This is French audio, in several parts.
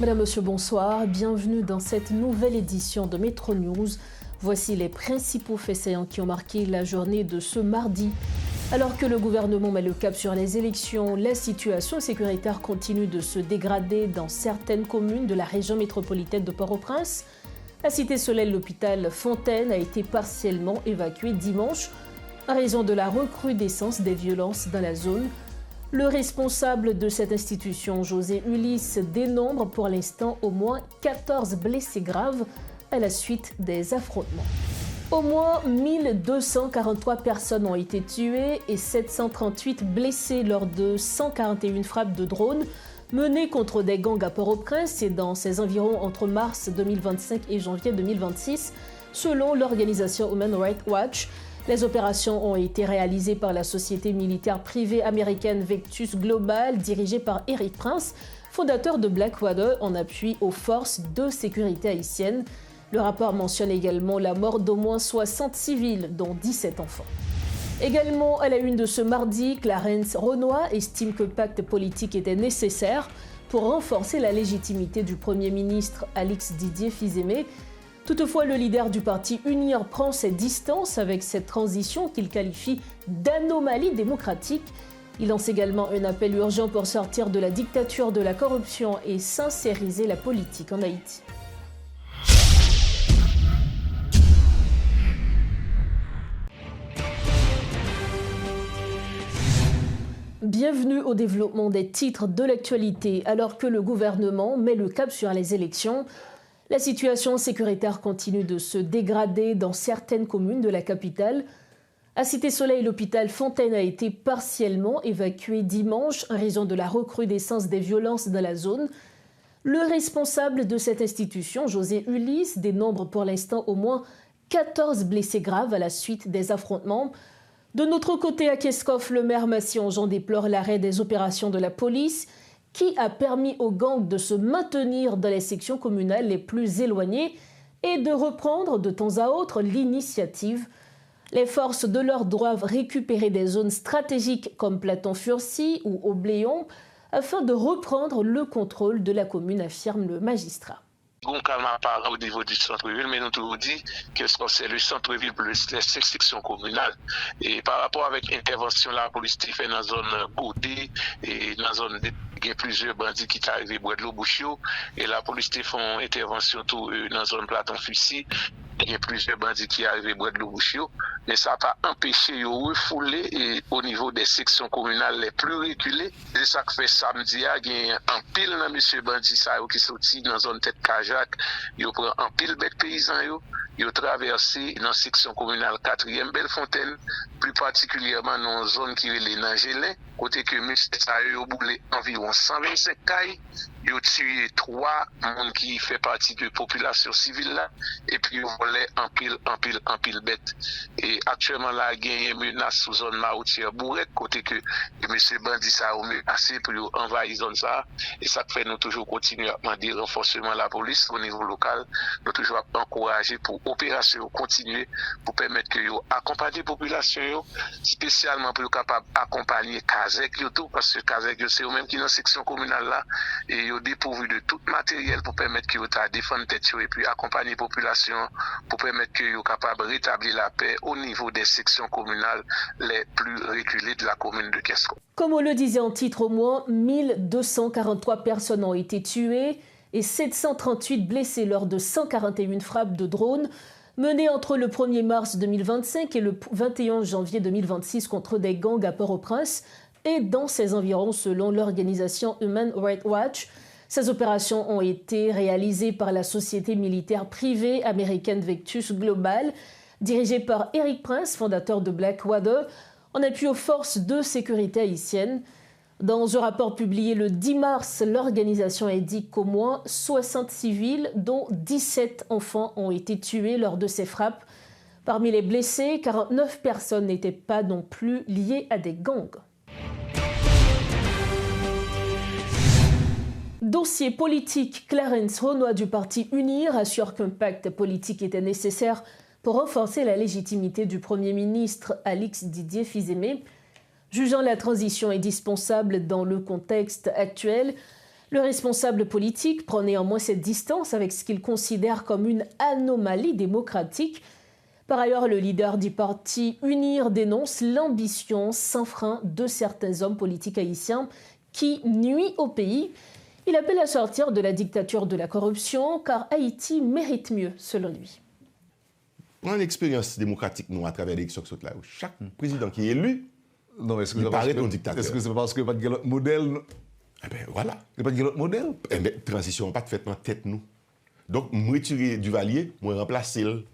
Madame, Monsieur, bonsoir. Bienvenue dans cette nouvelle édition de Métro News. Voici les principaux faits saillants qui ont marqué la journée de ce mardi. Alors que le gouvernement met le cap sur les élections, la situation sécuritaire continue de se dégrader dans certaines communes de la région métropolitaine de Port-au-Prince. La cité Soleil, l'hôpital Fontaine, a été partiellement évacué dimanche en raison de la recrudescence des violences dans la zone. Le responsable de cette institution, José Ulysse, dénombre pour l'instant au moins 14 blessés graves à la suite des affrontements. Au moins 1243 personnes ont été tuées et 738 blessées lors de 141 frappes de drones menées contre des gangs à Port-au-Prince et dans ses environs entre mars 2025 et janvier 2026, selon l'organisation Human Rights Watch. Les opérations ont été réalisées par la société militaire privée américaine Vectus Global, dirigée par Eric Prince, fondateur de Blackwater, en appui aux forces de sécurité haïtiennes. Le rapport mentionne également la mort d'au moins 60 civils, dont 17 enfants. Également à la une de ce mardi, Clarence Renoir estime que le pacte politique était nécessaire pour renforcer la légitimité du Premier ministre Alix Didier Fils-Aimé. Toutefois, le leader du parti UNIR prend ses distances avec cette transition qu'il qualifie d'anomalie démocratique. Il lance également un appel urgent pour sortir de la dictature de la corruption et sincériser la politique en Haïti. Bienvenue au développement des titres de l'actualité. Alors que le gouvernement met le cap sur les élections, la situation sécuritaire continue de se dégrader dans certaines communes de la capitale. À Cité Soleil, l'hôpital Fontaine a été partiellement évacué dimanche en raison de la recrudescence des violences dans la zone. Le responsable de cette institution, José Ulysse, dénombre pour l'instant au moins 14 blessés graves à la suite des affrontements. De notre côté, à Keskov, le maire Massy-Ongeon déplore l'arrêt des opérations de la police qui a permis aux gangs de se maintenir dans les sections communales les plus éloignées et de reprendre de temps à autre l'initiative. Les forces de l'ordre doivent récupérer des zones stratégiques comme Platon-Furcy ou Obléon afin de reprendre le contrôle de la commune, affirme le magistrat. On calme apparent au niveau du centre-ville, mais nous toujours dit que c'est le centre-ville plus les sections communales. Et par rapport avec l'intervention, la police fait dans la zone Godé et dans la zone il y a plusieurs bandits qui sont arrivés à l'eau Bouchio et la police fait une intervention tout dans la zone Platon-Furcy. Il y a plusieurs bandits qui arrivent à l'eau Bouchio, mais ça n'a pas empêché de refouler au niveau des sections communales les plus reculées. C'est ça que fait samedi, il y a un pile dans M. Bandit qui sorti dans la zone tête Kajak, il prend un pile bête paysan, il a traversé dans la section communale 4e Bellefontaine, plus particulièrement dans la zone qui est les Nangélins, côté que M. a boulé environ 125 cailles. Il a tué 3 personnes qui font partie de la population civile là, et puis il a volé en pile bête. Et actuellement là, il y a une menace sous zone maroutière bourrette, côté que M. Bandit a menacé pour envahir zone ça. Et ça fait nous toujours continuer à demander renforcement de la police au niveau local. Nous toujours encourager pour opération continuer pour permettre que vous accompagner la population, spécialement pour capable accompagner Kazek parce que Kazek c'est eux-mêmes qui dans la section communale là et ils ont dépourvu de tout matériel pour permettre que vous défendre tête et puis accompagner la population pour permettre que vous capable de rétablir la paix au niveau des sections communales les plus reculées de la commune de Kesko. Comme on le disait en titre, au moins 1243 personnes ont été tuées et 738 blessées lors de 141 frappes de drones menées entre le 1er mars 2025 et le 21 janvier 2026 contre des gangs à Port-au-Prince et dans ses environs selon l'organisation Human Rights Watch. Ces opérations ont été réalisées par la société militaire privée américaine Vectus Global, dirigée par Eric Prince, fondateur de Blackwater, en appui aux forces de sécurité haïtiennes. Dans un rapport publié le 10 mars, l'organisation indique qu'au moins 60 civils, dont 17 enfants, ont été tués lors de ces frappes. Parmi les blessés, 49 personnes n'étaient pas non plus liées à des gangs. Dossier politique, Clarence Renoir du parti UNIR assure qu'un pacte politique était nécessaire pour renforcer la légitimité du Premier ministre Alix Didier Fils-Aimé. Jugeant la transition indispensable dans le contexte actuel, Le responsable politique prend néanmoins cette distance avec ce qu'il considère comme une anomalie démocratique. Par ailleurs, le leader du parti UNIR dénonce l'ambition sans frein de certains hommes politiques haïtiens qui nuit au pays. Il appelle à sortir de la dictature de la corruption car Haïti mérite mieux, selon lui. Prends l'expérience démocratique nous à travers l'élection qui là. Chaque président qui est élu, non, est-ce que il paraît un dictateur. Est-ce que c'est parce que pas de l'autre modèle? Eh bien, voilà. Il n'y a pas de l'autre modèle. Eh bien, transition pas faite dans la tête nous. Donc, moi retirer Duvalier, moi remplacer le.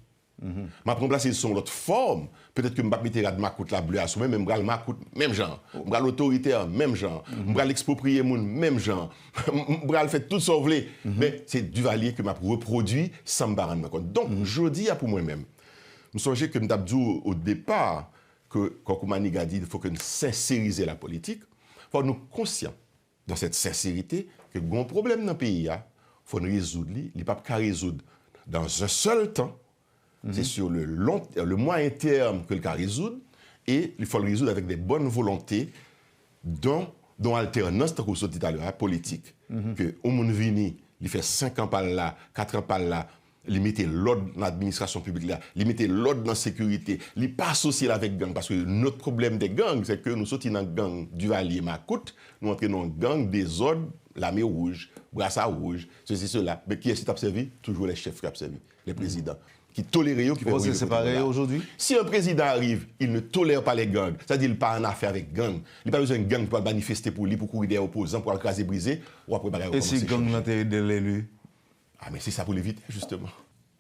Je remplacer son l'autre forme. Peut-être que je vais mettre ma coûte la bleue à soi, mais je vais ma coûte même genre. Je vais l'autoritaire même genre. Je vais l'exproprier même genre. Je vais faire tout sauver. Mais c'est Duvalier que je reproduit sans me rendre compte. Donc, je dis pour moi-même, je songe que je t'ai dit au départ que Koukoumani a dit qu'il faut que nous sincériser la politique. Il faut nous conscients dans cette sincérité que le grand problème dans le pays, il faut nous résoudre. Il ne peut pas résoudre dans un seul temps. C'est sur le moyen terme que le cas résoudre et il faut le résoudre avec des bonnes volontés dont alternance, tant qu'on dit tout à l'heure, politique. Que au monde vini, il fait 5 ans par là, 4 ans par là, il mettait l'ordre dans l'administration publique là, il mettait l'ordre dans la sécurité, il n'est pas associé avec gang parce que notre problème des gangs, c'est que nous sortons dans le gang Duvalier Macoute, nous entrons dans le gang des ordres, l'armée rouge, brassard rouge, ceci, cela. Mais qui est-ce qui t'a servi? Toujours les chefs qui ont servi, les présidents. Qui tolèrent, qui fait c'est pareil aujourd'hui. Si un président arrive, il ne tolère pas les gangs, c'est-à-dire qu'il n'a pas en affaire avec gang. Il n'a pas besoin de gang pour manifester pour lui, pour courir des opposants, pour écraser, briser, ou après et si gang l'intérêt de l'élu? Ah mais c'est ça pour l'éviter, justement.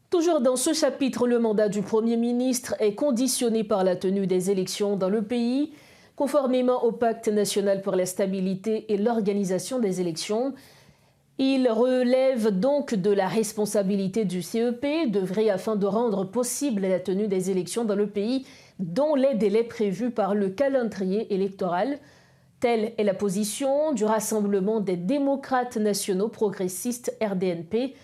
Toujours dans ce chapitre, le mandat du Premier ministre est conditionné par la tenue des élections dans le pays, conformément au Pacte national pour la stabilité et l'organisation des élections. Il relève donc de la responsabilité du CEP d'œuvrer afin de rendre possible la tenue des élections dans le pays dans les délais prévus par le calendrier électoral. Telle est la position du Rassemblement des démocrates nationaux progressistes RDNP.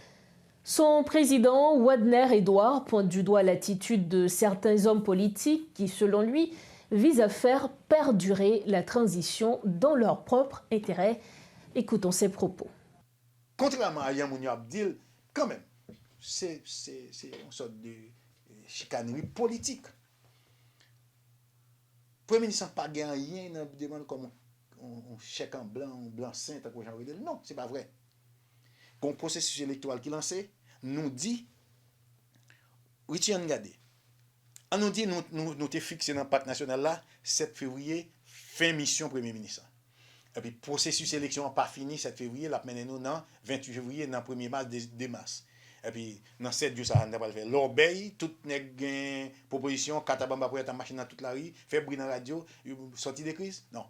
Son président, Wadner Edouard, pointe du doigt l'attitude de certains hommes politiques qui, selon lui, visent à faire perdurer la transition dans leur propre intérêt. Écoutons ses propos. Contrairement à Yamouni Abdil, quand même, c'est une sorte de chicanerie politique. Le Premier ministre n'a pas gagné rien, il demande comme un chèque en blanc saint, non, ce n'est pas vrai. Le processus électoral qui est lancé nous dit, Richie Ngadé, on nous dit, nous sommes fixés dans le pacte national là, 7 février, fin mission Premier ministre. Et puis, le processus d'élection n'a pas fini 7 février, la semaine nous dans 28 février, dans 1er mars, 2 mars. Et puis, dans 7 jours, ça n'a pas fait. L'obéi, tout n'est proposition, katabamba pour être en machine dans toute la rue, faire bruit dans la radio, sortir des crises. Non.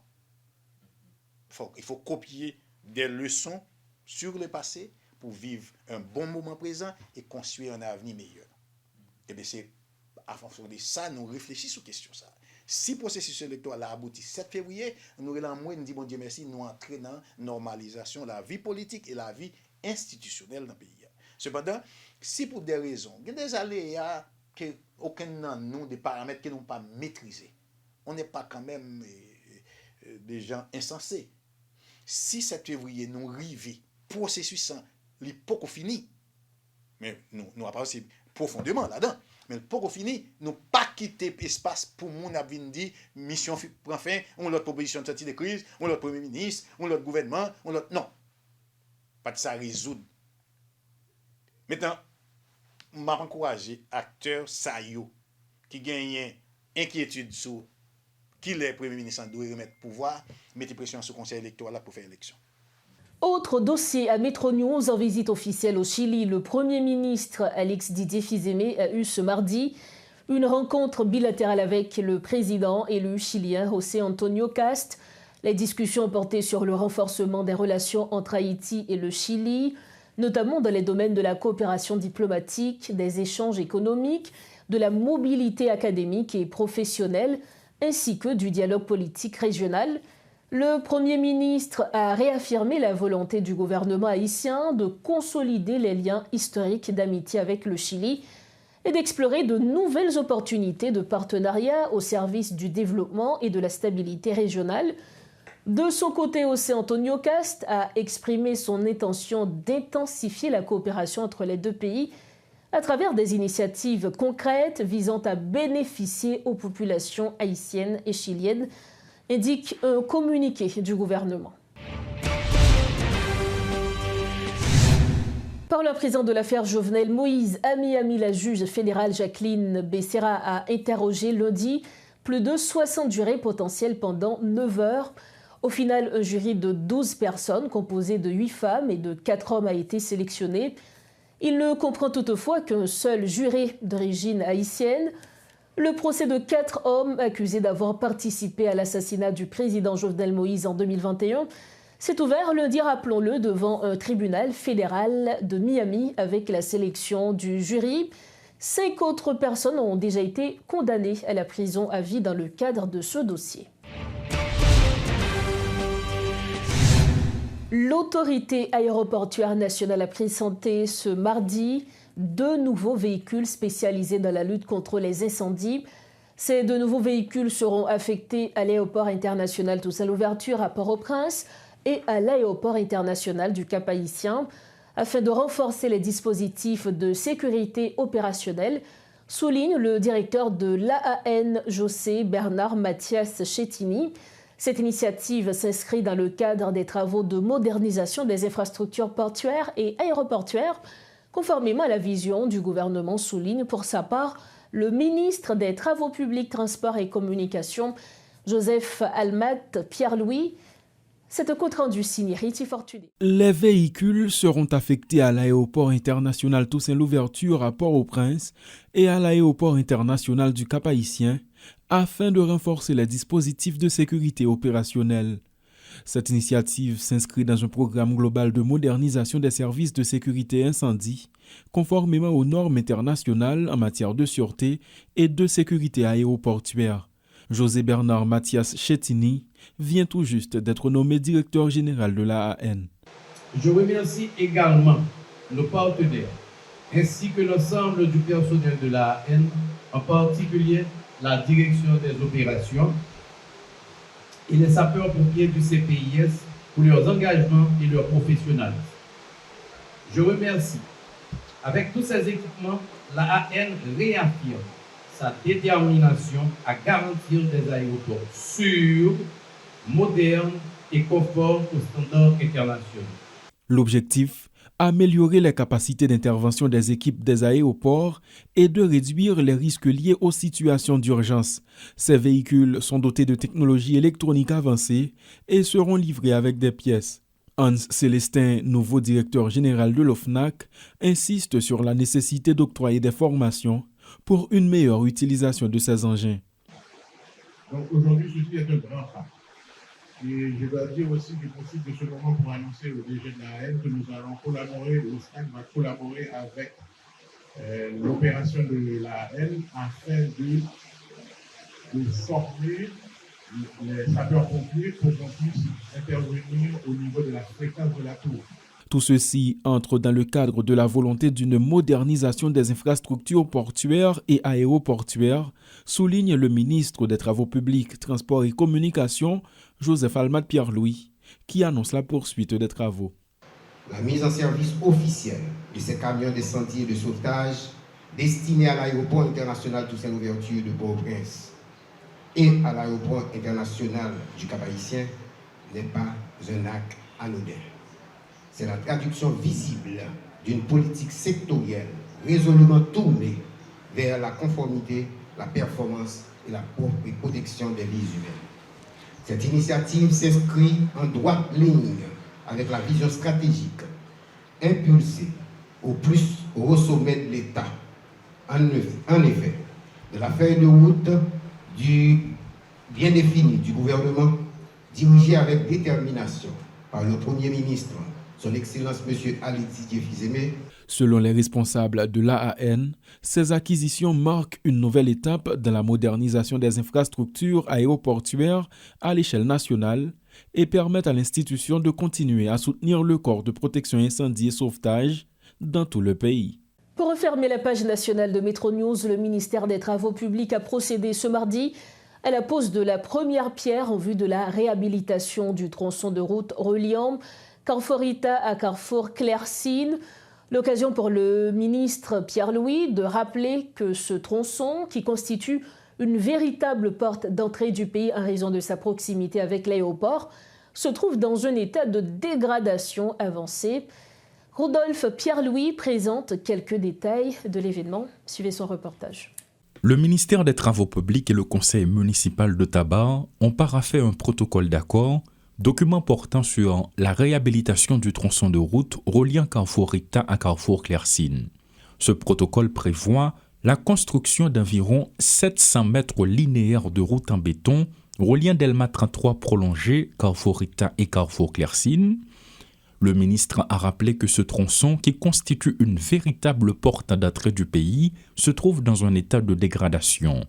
Il faut copier des leçons sur le passé pour vivre un bon moment présent et construire un avenir meilleur. Et bien, c'est à fonction de ça, nous réfléchissons aux questions. Ça. Si le processus électoral a abouti 7 février, nous allons moins dire bon Dieu merci, nous entrons dans la normalisation de la vie politique et la vie institutionnelle dans le pays. Cependant, si pour des raisons, il y a des aléas que aucun de nous, des paramètres que nous n'avons pas maîtrisés, on n'est pas quand même des gens insensés. Si 7 février nous arrivons, processus n'est pas fini, mais nous n'avons pas aussi profondément là-dedans. Mais pour fini, nous pas quitter l'espace pour mon avis dit mission prend fin, on l'autre proposition de sortie de crise, on l'autre premier ministre, on l'autre gouvernement, on l'autre non. Pas de ça résoudre. Maintenant, m'a encouragé acteurs saillants qui gagnent inquiétude sur qui les premiers ministres doivent remettre pouvoir, mettre pression sur le conseil électoral pour faire élection. Autre dossier à Metro News, en visite officielle au Chili, le Premier ministre Alex Didier Fizeme a eu ce mardi une rencontre bilatérale avec le président élu chilien José Antonio Kast. Les discussions portaient sur le renforcement des relations entre Haïti et le Chili, notamment dans les domaines de la coopération diplomatique, des échanges économiques, de la mobilité académique et professionnelle, ainsi que du dialogue politique régional. Le Premier ministre a réaffirmé la volonté du gouvernement haïtien de consolider les liens historiques d'amitié avec le Chili et d'explorer de nouvelles opportunités de partenariat au service du développement et de la stabilité régionale. De son côté, José Antonio Cast a exprimé son intention d'intensifier la coopération entre les deux pays à travers des initiatives concrètes visant à bénéficier aux populations haïtiennes et chiliennes, indique un communiqué du gouvernement. Par le président de l'affaire Jovenel Moïse, à Miami, la juge fédérale Jacqueline Becerra a interrogé lundi plus de 60 jurés potentiels pendant 9 heures. Au final, un jury de 12 personnes, composé de 8 femmes et de 4 hommes, a été sélectionné. Il ne comprend toutefois qu'un seul juré d'origine haïtienne. Le procès de 4 hommes accusés d'avoir participé à l'assassinat du président Jovenel Moïse en 2021 s'est ouvert lundi, rappelons-le, devant un tribunal fédéral de Miami avec la sélection du jury. 5 autres personnes ont déjà été condamnées à la prison à vie dans le cadre de ce dossier. L'autorité aéroportuaire nationale a présenté ce mardi 2 nouveaux véhicules spécialisés dans la lutte contre les incendies. Ces 2 nouveaux véhicules seront affectés à l'aéroport international Toussaint Louverture à Port-au-Prince et à l'aéroport international du Cap-Haïtien afin de renforcer les dispositifs de sécurité opérationnelle, souligne le directeur de l'AAN José Bernard Mathias Chettini. Cette initiative s'inscrit dans le cadre des travaux de modernisation des infrastructures portuaires et aéroportuaires, conformément à la vision du gouvernement, souligne pour sa part le ministre des Travaux publics, Transports et Communications, Joseph Almat Pierre-Louis. C'est un compte-rendu signé Riti Fortuné. Les véhicules seront affectés à l'aéroport international Toussaint Louverture à Port-au-Prince et à l'aéroport international du Cap-Haïtien afin de renforcer les dispositifs de sécurité opérationnelle. Cette initiative s'inscrit dans un programme global de modernisation des services de sécurité incendie, conformément aux normes internationales en matière de sûreté et de sécurité aéroportuaire. José Bernard Mathias Chettini vient tout juste d'être nommé directeur général de l'AAN. Je remercie également nos partenaires ainsi que l'ensemble du personnel de l'AAN, en particulier la direction des opérations et les sapeurs-pompiers du CPIS pour leurs engagements et leur professionnalisme. Je remercie. Avec tous ces équipements, l'AAN réaffirme sa détermination à garantir des aéroports sûrs, modernes et conformes aux standards internationaux. L'objectif, améliorer les capacités d'intervention des équipes des aéroports et de réduire les risques liés aux situations d'urgence. Ces véhicules sont dotés de technologies électroniques avancées et seront livrés avec des pièces. Hans Célestin, nouveau directeur général de l'OFNAC, insiste sur la nécessité d'octroyer des formations pour une meilleure utilisation de ces engins. Donc aujourd'hui, ceci est un grand pas. Et je dois dire aussi qu'il profite de ce moment pour annoncer au DG de l'AAN que nous allons collaborer, l'OFNAC va collaborer avec l'opération de l'AAN afin de former les sapeurs-pompiers pour qu'on puisse intervenir au niveau de la fréquence de la tour. Tout ceci entre dans le cadre de la volonté d'une modernisation des infrastructures portuaires et aéroportuaires, souligne le ministre des Travaux publics, Transports et Communications, Joseph Almat Pierre-Louis, qui annonce la poursuite des travaux. La mise en service officielle de ces camions d'incendie et de sauvetage destinés à l'aéroport international Toussaint Louverture de Port-au-Prince et à l'aéroport international du Cap-Haïtien n'est pas un acte anodin. C'est la traduction visible d'une politique sectorielle résolument tournée vers la conformité, la performance et la protection des vies humaines. Cette initiative s'inscrit en droite ligne avec la vision stratégique impulsée au sommet de l'État. En effet, de la feuille de route bien définie du gouvernement, dirigée avec détermination par le Premier ministre, Son Excellence M. Ali Didier Fils-Aimé. Selon les responsables de l'AAN, ces acquisitions marquent une nouvelle étape dans la modernisation des infrastructures aéroportuaires à l'échelle nationale et permettent à l'institution de continuer à soutenir le corps de protection incendie et sauvetage dans tout le pays. Pour refermer la page nationale de Métro News, le ministère des Travaux publics a procédé ce mardi à la pose de la première pierre en vue de la réhabilitation du tronçon de route reliant Carrefour Ita à Carrefour Clercine. L'occasion pour le ministre Pierre-Louis de rappeler que ce tronçon, qui constitue une véritable porte d'entrée du pays en raison de sa proximité avec l'aéroport, se trouve dans un état de dégradation avancée. Rodolphe Pierre-Louis présente quelques détails de l'événement. Suivez son reportage. Le ministère des Travaux publics et le conseil municipal de Tabar ont paraphé un protocole d'accord, document portant sur la réhabilitation du tronçon de route reliant Carrefour Ita à Carrefour Clercine. Ce protocole prévoit la construction d'environ 700 mètres linéaires de route en béton reliant Delma 33 prolongé, Carrefour Ita et Carrefour Clercine. Le ministre a rappelé que ce tronçon, qui constitue une véritable porte d'entrée du pays, se trouve dans un état de dégradation.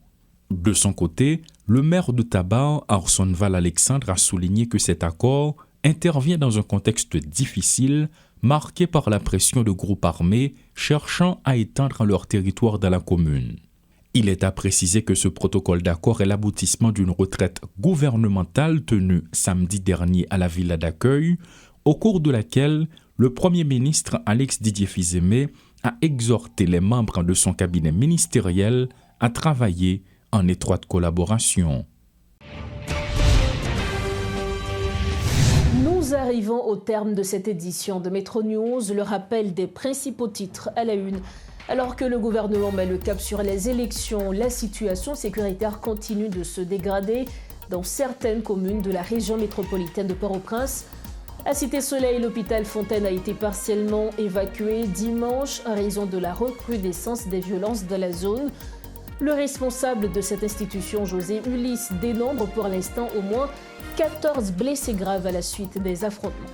De son côté, le maire de Tabar, Arsonval Alexandre, a souligné que cet accord intervient dans un contexte difficile, marqué par la pression de groupes armés cherchant à étendre leur territoire dans la commune. Il est à préciser que ce protocole d'accord est l'aboutissement d'une retraite gouvernementale tenue samedi dernier à la villa d'accueil, au cours de laquelle le Premier ministre Alex Didier Fils-Aimé a exhorté les membres de son cabinet ministériel à travailler en étroite collaboration. Nous arrivons au terme de cette édition de Métro News, le rappel des principaux titres à la une. Alors que le gouvernement met le cap sur les élections, la situation sécuritaire continue de se dégrader dans certaines communes de la région métropolitaine de Port-au-Prince. À Cité-Soleil, l'hôpital Fontaine a été partiellement évacué dimanche en raison de la recrudescence des violences dans la zone. Le responsable de cette institution, José Ulysse, dénombre pour l'instant au moins 14 blessés graves à la suite des affrontements.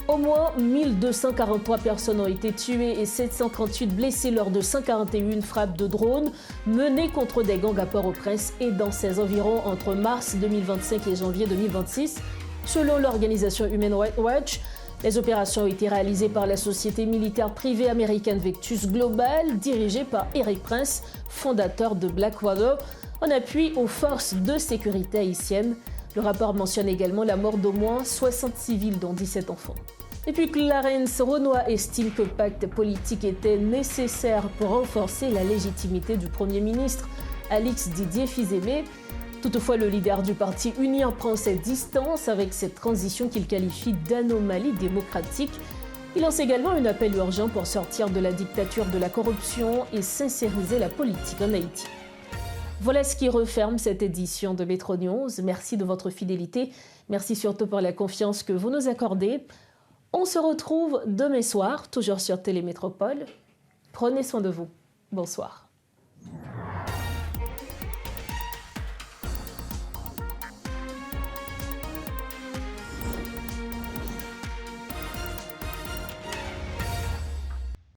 Au moins 1243 personnes ont été tuées et 738 blessées lors de 141 frappes de drones menées contre des gangs à Port-au-Prince et dans ses environs entre mars 2025 et janvier 2026. Selon l'organisation Human Rights Watch, les opérations ont été réalisées par la société militaire privée américaine Vectus Global, dirigée par Eric Prince, fondateur de Blackwater, en appui aux forces de sécurité haïtiennes. Le rapport mentionne également la mort d'au moins 60 civils, dont 17 enfants. Et puis Clarence Renoir estime que le pacte politique était nécessaire pour renforcer la légitimité du Premier ministre Alex Didier Fils-Aimé. Toutefois, le leader du parti Unir prend ses distances avec cette transition qu'il qualifie d'anomalie démocratique. Il lance également un appel urgent pour sortir de la dictature de la corruption et sincériser la politique en Haïti. Voilà ce qui referme cette édition de Métro News. Merci de votre fidélité. Merci surtout pour la confiance que vous nous accordez. On se retrouve demain soir, toujours sur Télémétropole. Prenez soin de vous. Bonsoir.